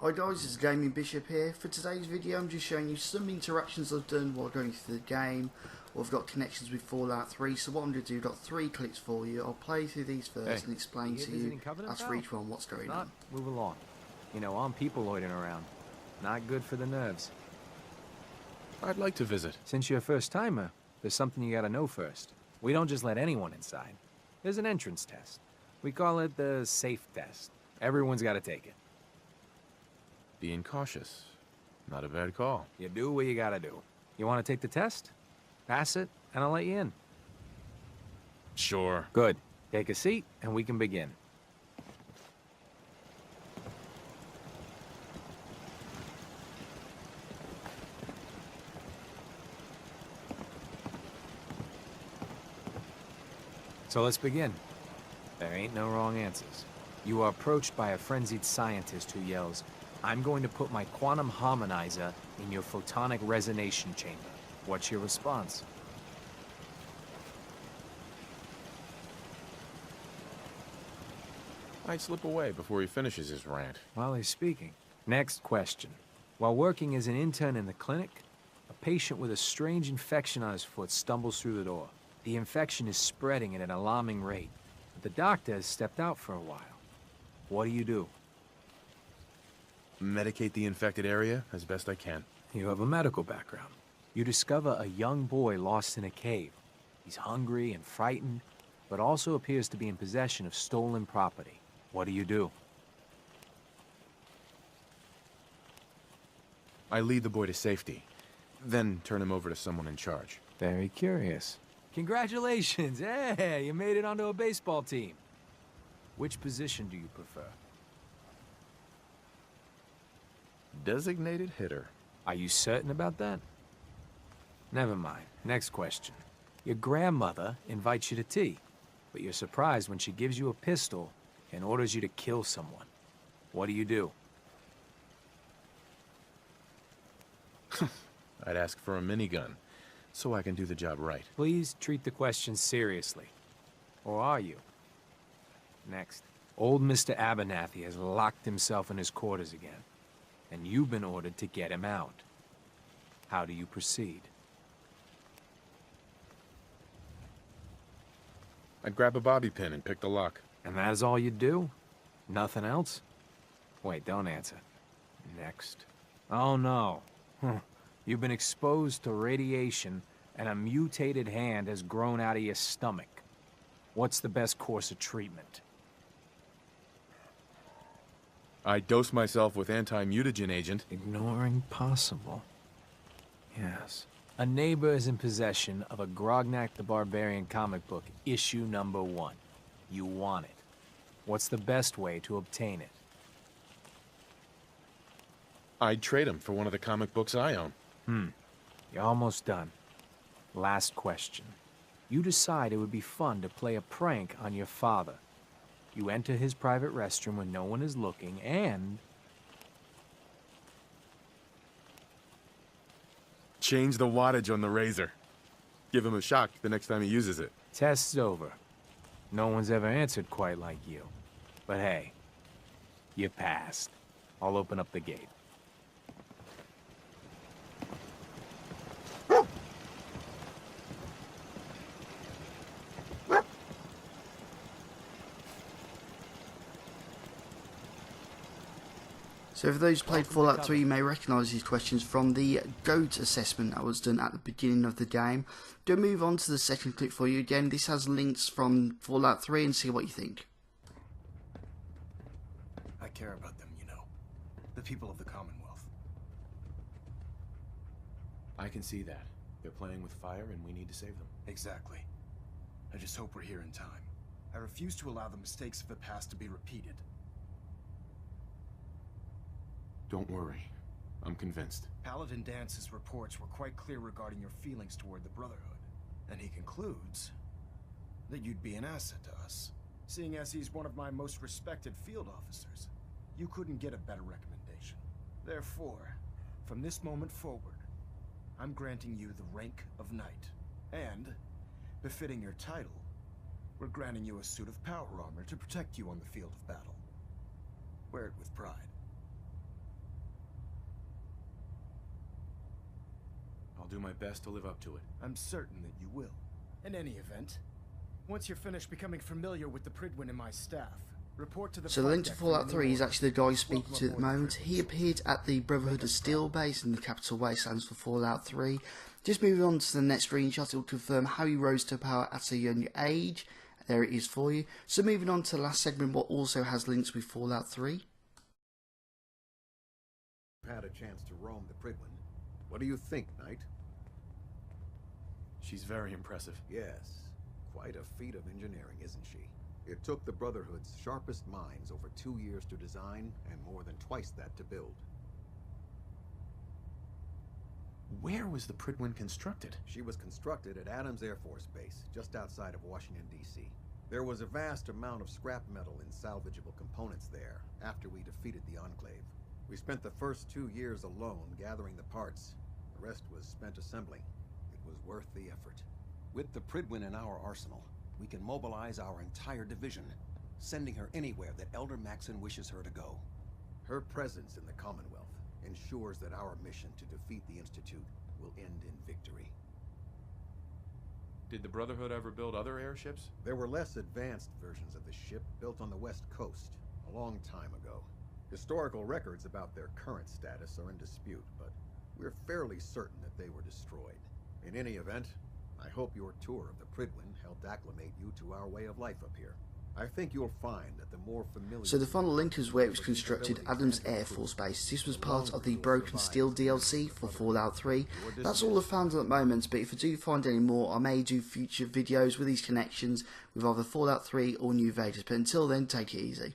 Hi guys, it's Gaming Bishop here. For today's video I'm just showing you some interactions I've done while going through the game. I've got connections with Fallout 3, so what I'm going to do, I've got 3 clips for you. I'll play through these first and explain to you, as for each one, what's going on. Move along. You know, I'm people loitering around. Not good for the nerves. I'd like to visit. Since you're a first-timer, there's something you gotta know first. We don't just let anyone inside. There's an entrance test. We call it the safe test. Everyone's gotta take it. Being cautious. Not a bad call. You do what you gotta do. You wanna take the test? Pass it, and I'll let you in. Sure. Good. Take a seat, and we can begin. So let's begin. There ain't no wrong answers. You are approached by a frenzied scientist who yells, "I'm going to put my quantum harmonizer in your photonic resonation chamber." What's your response? I'd slip away before he finishes his rant. While he's speaking. Next question. While working as an intern in the clinic, a patient with a strange infection on his foot stumbles through the door. The infection is spreading at an alarming rate. But the doctor has stepped out for a while. What do? Medicate the infected area as best I can. You have a medical background. You discover a young boy lost in a cave. He's hungry and frightened, but also appears to be in possession of stolen property. What do? I lead the boy to safety, then turn him over to someone in charge. Very curious. Congratulations! Hey, you made it onto a baseball team. Which position do you prefer? Designated hitter. Are you certain about that? Never mind. Next question. Your grandmother invites you to tea, but you're surprised when she gives you a pistol and orders you to kill someone. What do? I'd ask for a minigun, so I can do the job right. Please treat the question seriously. Or are you? Next. Old Mr. Abernathy has locked himself in his quarters again, and you've been ordered to get him out. How do you proceed? I'd grab a bobby pin and pick the lock. And that is all you do? Nothing else? Wait, don't answer. Next. Oh no. You've been exposed to radiation and a mutated hand has grown out of your stomach. What's the best course of treatment? I dose myself with anti-mutagen agent. Ignoring possible. Yes. A neighbor is in possession of a Grognak the Barbarian comic book, issue number 1. You want it. What's the best way to obtain it? I'd trade him for one of the comic books I own. You're almost done. Last question. You decide it would be fun to play a prank on your father. You enter his private restroom when no one is looking, and... Change the wattage on the razor. Give him a shock the next time he uses it. Test's over. No one's ever answered quite like you. But hey, you passed. I'll open up the gate. So for those who played Fallout 3, you may recognise these questions from the GOAT assessment that was done at the beginning of the game. Do move on to the second clip for you. Again, this has links from Fallout 3 and see what you think. I care about them, you know. The people of the Commonwealth. I can see that. They're playing with fire and we need to save them. Exactly. I just hope we're here in time. I refuse to allow the mistakes of the past to be repeated. Don't worry. I'm convinced. Paladin Dance's reports were quite clear regarding your feelings toward the Brotherhood. And he concludes that you'd be an asset to us. Seeing as he's one of my most respected field officers, you couldn't get a better recommendation. Therefore, from this moment forward, I'm granting you the rank of Knight. And, befitting your title, we're granting you a suit of power armor to protect you on the field of battle. Wear it with pride. I'll do my best to live up to it. I'm certain that you will. In any event, once you're finished becoming familiar with the Prydwen and my staff, report to the So the flight link to deck for Fallout your 3 is new actually the guy orders. speaking Welcome to at the aboard moment. Prydwen, He soldier. appeared at the Brotherhood of Steel base in the Capital Wastelands for Fallout 3. Just moving on to the next screenshot, it will confirm how he rose to power at a young age. There it is for you. So moving on to the last segment, what also has links with Fallout 3. Had a chance to roam the Prydwen. What do you think, Knight? She's very impressive. Yes, quite a feat of engineering, isn't she? It took the Brotherhood's sharpest minds over 2 years to design, and more than twice that to build. Where was the Prydwen constructed? She was constructed at Adams Air Force Base, just outside of Washington, D.C. There was a vast amount of scrap metal and salvageable components there after we defeated the Enclave. We spent the first 2 years alone gathering the parts. The rest was spent assembling. It was worth the effort. With the Prydwen in our arsenal, we can mobilize our entire division, sending her anywhere that Elder Maxon wishes her to go. Her presence in the Commonwealth ensures that our mission to defeat the Institute will end in victory. Did the Brotherhood ever build other airships? There were less advanced versions of the ship built on the West Coast a long time ago. Historical records about their current status are in dispute, but we're fairly certain that they were destroyed. In any event, I hope your tour of the Prydwen helped acclimate you to our way of life up here. I think you'll find that the more familiar... So the final link is where it was constructed, Adams Air Force Base. This was part of the Broken Steel DLC for Fallout 3. That's all I've found at the moment, but if I do find any more, I may do future videos with these connections with either Fallout 3 or New Vegas. But until then, take it easy.